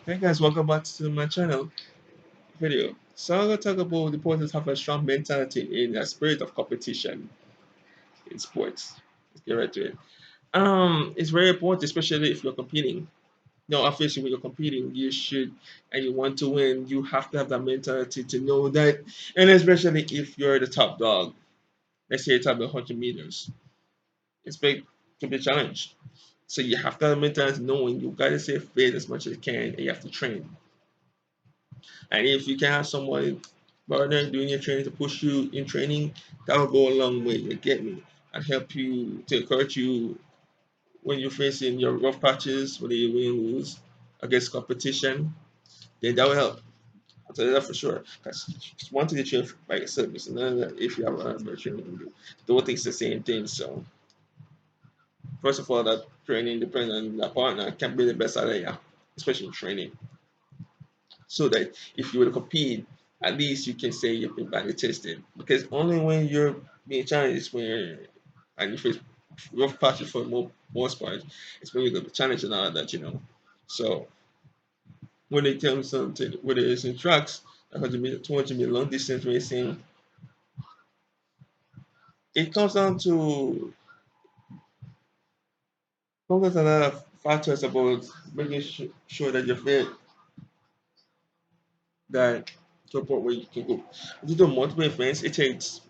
Hey guys, welcome back to my channel video. So I'm gonna talk about the importance of a strong mentality in a spirit of competition in sports. Let's get right to it. It's very important, especially if you're competing. No, obviously when you're competing, you should and you want to win, you have to have that mentality to know that, and especially if you're the top dog. Let's say you're top 100 meters, expect to be challenged. So you have to have a mentality knowing you gotta stay fit as much as you can, and you have to train. And if you can have someone partner doing your training to push you in training, that will go a long way. You get me? And help you to encourage you when you're facing your rough patches, whether you win or lose against competition, then that will help. I'll tell you that for sure. Because one thing to train by yourself is another if you have a training with you. The whole thing's the same thing. So first of all, that training depends on the partner can be the best at it, yeah, especially in training. So that if you were to compete, at least you can say you've been badly tested. Because only when you're being challenged is when and you face rough patches for the most part, it's when you go to challenge and all of that, you know. So when they tell me something, whether it's in tracks, 100 meter, 200 meter long distance racing, it comes down to focus a lot of factors about making sure that you're fit, that to a point where you can go. If you do multiple events, it takes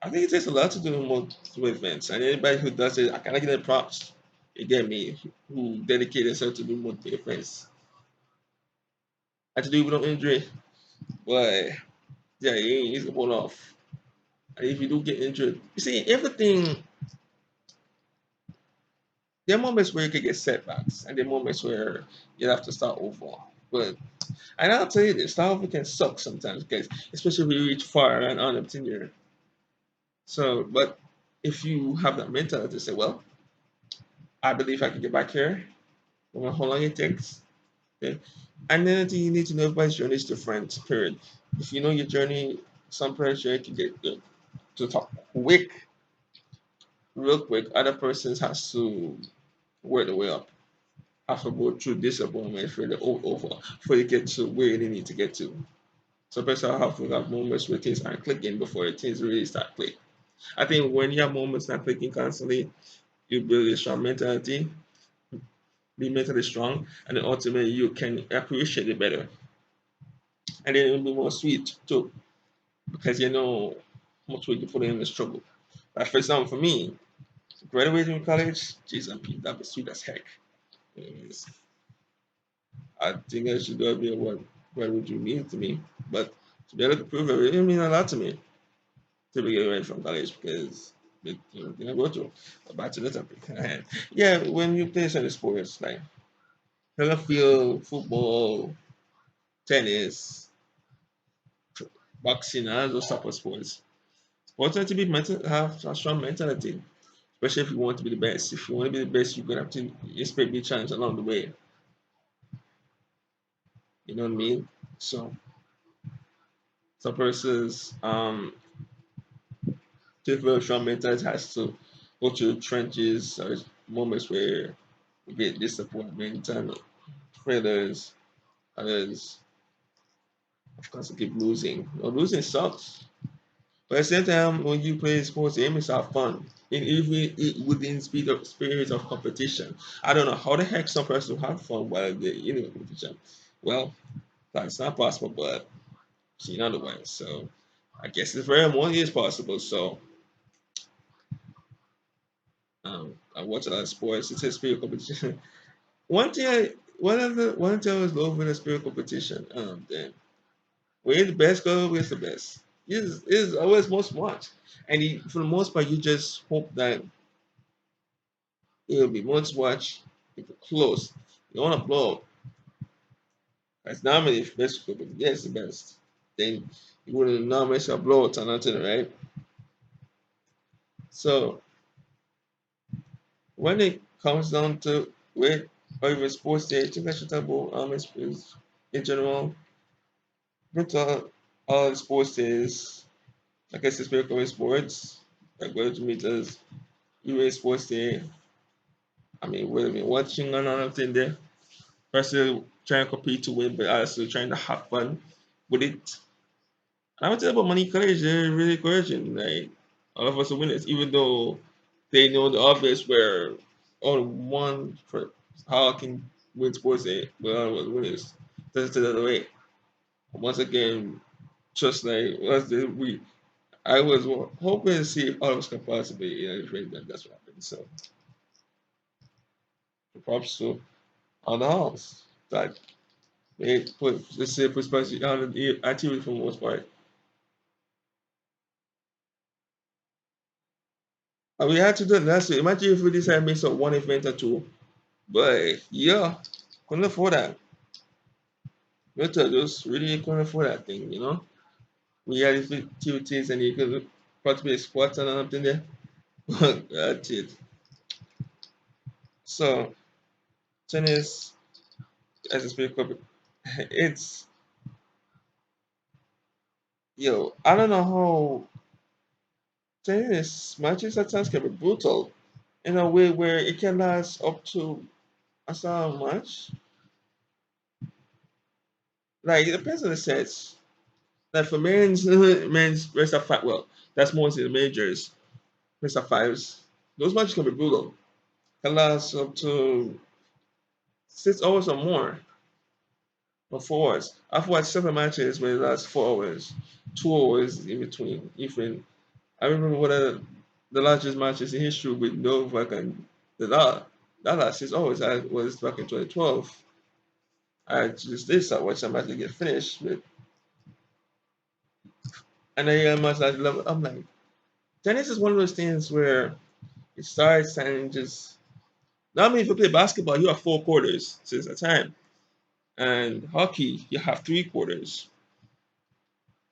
I think it takes a lot to do multiple events, and anybody who does it, I kind of give them props. You get me? Who dedicate themselves to do multiple events, and to do it without injury. But yeah, it ain't easy to pull off. And if you do get injured, you see everything. There are moments where you could get setbacks, and there are moments where you have to start over. But and I'll tell you this, start over can suck sometimes, guys, especially when you reach far and on up to your. So, but if you have that mentality to say, well, I believe I can get back here, no matter how long it takes. Okay. And then you need to know everybody's journey is different, period. If you know your journey, some pressure can get good to the top quick, real quick. Other persons has to work the way up. Have to go through disappointment for the over before they get to where they need to get to. So person have to have moments where things aren't clicking before things really start clicking. I think when you have moments not clicking constantly, you build a strong mentality, be mentally strong, and then ultimately you can appreciate it better. And then it'll be more sweet too, because you know how much work you put in the struggle. Like for example, for me, graduating from college, geez, that was sweet as heck. Yes. I think I should go be what would you mean to me, but to be able to prove it really mean a lot to me to be getting ready from college because you know, go to a back to the topic. Yeah, when you play certain sports like track and field, football, tennis, boxing, and all those type of sports, important to be mental, have a strong mentality, especially if you want to be the best. If you want to be the best, you're gonna have to expect be challenged along the way. You know what I mean? So some persons to develop strong mentality has to go through trenches or moments where you get disappointment and failures, others of course you keep losing. You know, losing sucks. But at the same time, when you play sports, the aim is to have fun. And even within spirit of competition. I don't know how the heck some person will have fun while they're in a competition. Well, that's not possible, but seen otherwise. So I guess it's very more is possible. So I watch a lot of sports. It's a spirit competition. One thing I was love with a spirit competition. Then when the best go, where's the best? Is always most watch. And for the most part, you just hope that it'll be most watch if it's close. You don't want to blow up. As normally if best could be yes the best. Then you wouldn't normally say blow out or nothing, right? So when it comes down to where or even sports day, I think I should talk about in general. But all the sports days, I guess it's very common sports, like whether to meet us, even sports day. I mean, we've been watching and all of thing there. Personally, trying to compete to win, but also trying to have fun with it. And I would say about Money College, they're really encouraging. Like all of us are winners, even though they know the obvious where only one for how can win sports a but all of us winners. That's the other way. Once again, just like last day, I was hoping to see if all of us can possibly trade them. That's what happened. So props to on the house that they put let's say put spicy on the activity for the most part. And we had to do it last year. Imagine if we decided to mix up one event or two. But yeah, couldn't afford that. Better just really couldn't afford that thing. We had these activities and you could participate in sports and something there. That's it. So tennis as a speak up, it's I don't know how tennis matches at times can be brutal in a way where it can last up to a certain much. Like it depends on the sets. Like for men's rest of five, well, that's mostly the majors, rest of fives. Those matches can be brutal. Can last up to 6 hours or more, or 4 hours. I've watched several matches where it lasts 4 hours, 2 hours in between. Even I remember one of the largest matches in history with Novak and that last 6 hours. I was back in 2012. I just did start watching that match get finished with, and I much I love it. I'm like, tennis is one of those things where it starts and just. Now, I mean, if you play basketball, you have 4 quarters since a time, and hockey you have 3 quarters.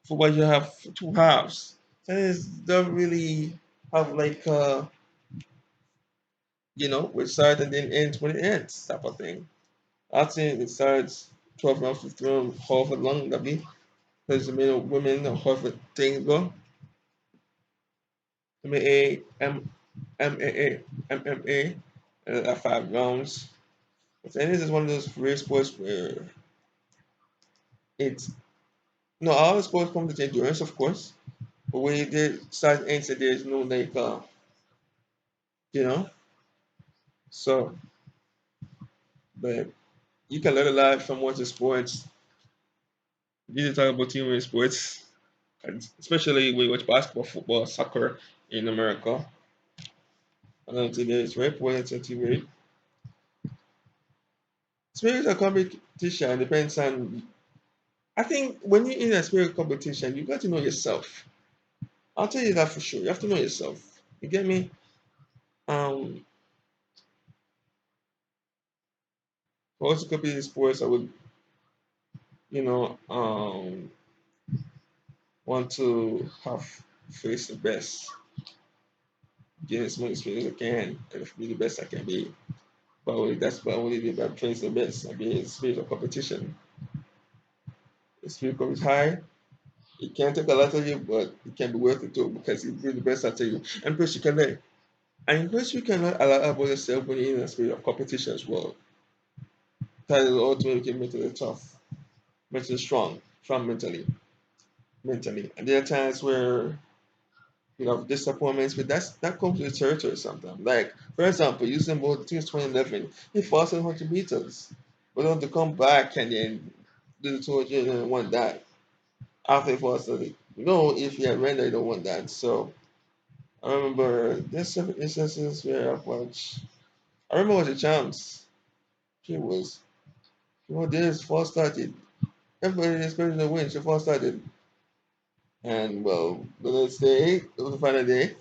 Football you have 2 halves. Tennis don't really have like which start and then ends when it ends type of thing. I think it starts 12 rounds, 15 rounds, however long that be. Because the men or women or however things go. MMA, MMA, MMA, and 5 rounds. But tennis is one of those rare sports where it's no all sports come with endurance, of course. But when it starts ends, there's no like you know. So, but you can learn a lot from watching sports. You need to talk about team sports, and especially when you watch basketball, football, soccer in America. I don't think it's very important to TV. Spirit of competition depends on. I think when you're in a spirit competition, you got to know yourself. I'll tell you that for sure. You have to know yourself. You get me? Um, for us to compete in sports, I would, you know, want to have face the best, get as much experience as I can, and be the best I can be. But that's what I only did by face the best. I mean, spirit of competition. The spirit comes high. It can take a lot of you, but it can be worth it too because you bring the best out of you. And plus, you can learn. And plus, you can learn a lot about yourself when you're in a spirit of competition as well. That is ultimately can mentally tough, mentally strong mentally. And there are times where disappointments, but that comes with the territory sometimes. Like, for example, using both things 2011, he falls 100 meters, but then to come back and then do the 200 and want that after he falls, if he had rendered, you don't want that. So I remember there's several instances where I've watched. I remember the champs. She was, this false started. Everybody expected to win. She false started. And well, the next day, it was the final day,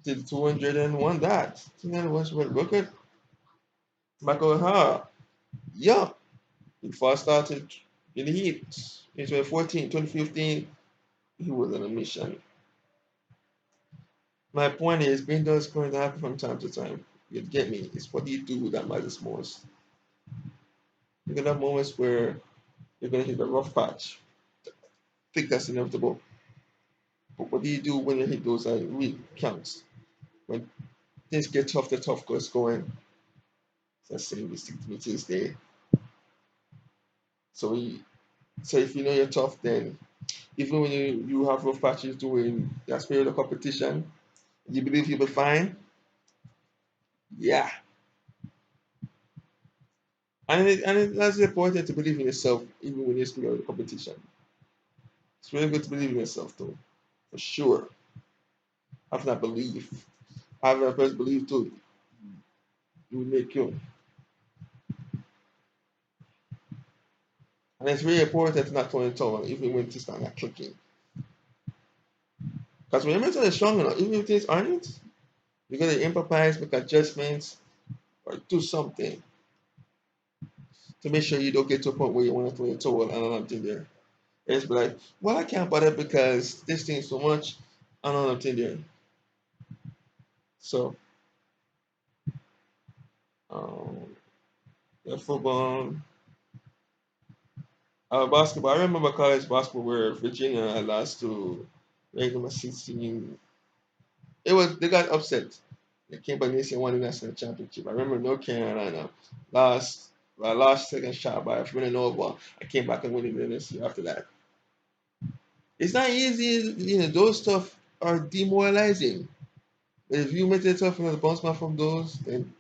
did 200 and won that. And then was what record? Michael Ha. Yeah, he first started in the heat in 2014, 2015. He was on a mission. My point is, being does going to happen from time to time. You get me? It's what you do that matters most. You're gonna have moments where you're gonna hit a rough patch. I think that's inevitable. But what do you do when you hit those really counts? When things get tough, the tough goes going. That's saying this to me Tuesday. So so if you know you're tough, then even when you have rough patches doing that spirit of competition, you believe you'll be fine. Yeah, that's important to believe in yourself even when you're spirit of competition. It's really good to believe in yourself though, for sure. Have that belief. Have that first belief too. It will make you. And it's really important to not turn it on even when things are not clicking. Because when your mental is strong enough, even if things aren't, you're gonna improvise, make adjustments, or do something to make sure you don't get to a point where you want to throw your towel and nothing there. It's be like, well, I can't bother because this thing is so much and nothing there. So, um, yeah, football, basketball. I remember college basketball where Virginia had lost to number 16. It was they got upset. They came back and won the national championship. I remember North Carolina lost lost second shot by Villanova. I came back and won the next year after that. It's not easy, those stuff are demoralizing. But if you make it tough enough to bounce back from those, then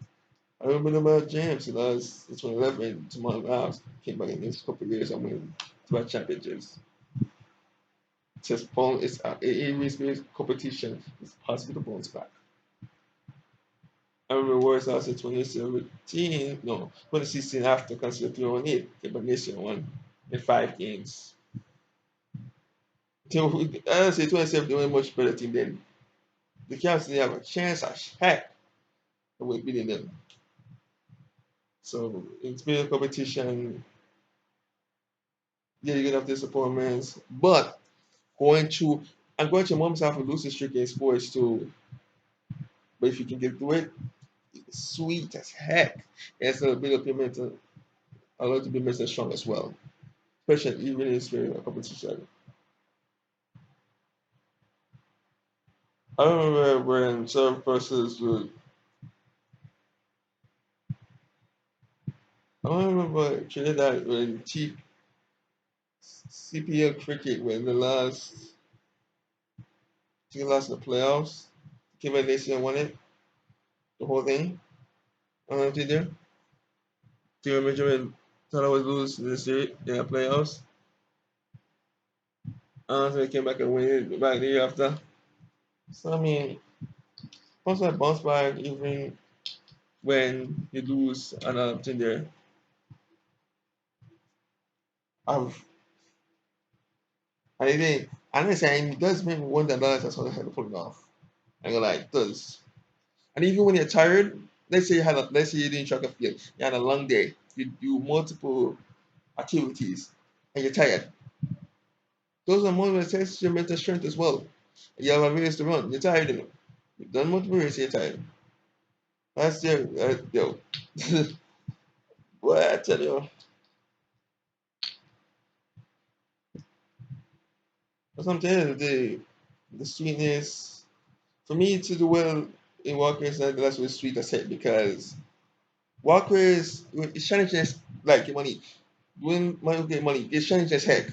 I remember about James, he lost in 2011 to Mount Rouse, came back in the next couple of years and won two championships. It's just it's it means competition. It's possible to bounce back. I remember worse I was in 2017, no, 2016 after consider 318, came back this year won in 5 games. I say 2017 they were a much better team than the Cavs didn't have a chance as heck of beating them. So it's been a competition. Yeah, you're gonna have disappointments, but going through and going to moments have a losing streak in sports too. But if you can get through it, it's sweet as heck. It's a bit of payment, a lot to be mentally strong as well, especially even in spirit of competition. I remember when some persons would. I remember Trinidad when cheap CPL cricket when they lost the playoffs. Kevin Nation won it, the whole thing. I don't know if you do. Do you remember when thought I was lose in the series in the playoffs? So they came back and win it back the year after. So I mean, once I bounce back, even when you lose another thing there, I've I didn't. I'm not saying it does make me wonder that that's how I had to pull it off. I go like, it does. And even when you're tired, let's say you're doing track and field, you had a long day, you do multiple activities, and you're tired. Those are moments that test your mental strength as well. You have a race to run, you're tired of it. You've done multiple races, you're tired. That's yo. Boy, I tell you, but sometimes the sweetness for me to do well in walkers, that's what sweet I said because walkers it's challenging like money. Doing money get money, it's challenging as heck.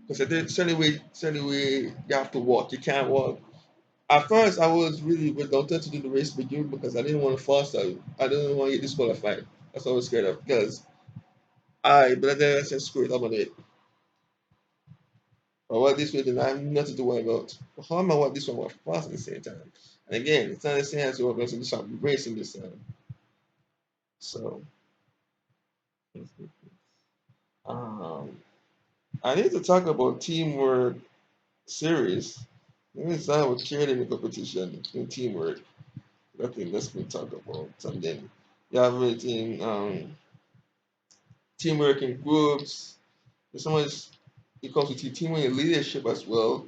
Because there's certain way you have to walk. You can't walk. At first, I was really reluctant to do the race to begin because I didn't want to fall out. I didn't want to get disqualified. That's what I was scared of. Because but then I said, screw it, I'm on it. But what this way, then I have nothing to worry about. But how am I what this one was fast at the same time? And again, it's not the same as you're going to do something racing this time. So, um, I need to talk about teamwork series. Let me start with creating the competition in teamwork. I think let's me talk about something. You have it in teamwork in groups. There's so much it comes with teamwork and leadership as well.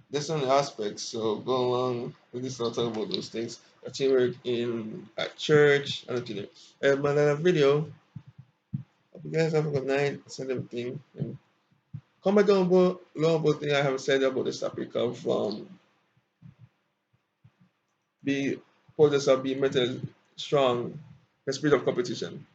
There's some aspects. So go along with this. I'll talk about those things. Teamwork in at church. I don't know. But then a video. Hope you guys have a good night. Send everything. And comment down below thing I have said about this topic of be hold yourself, be mentally strong, the spirit of competition.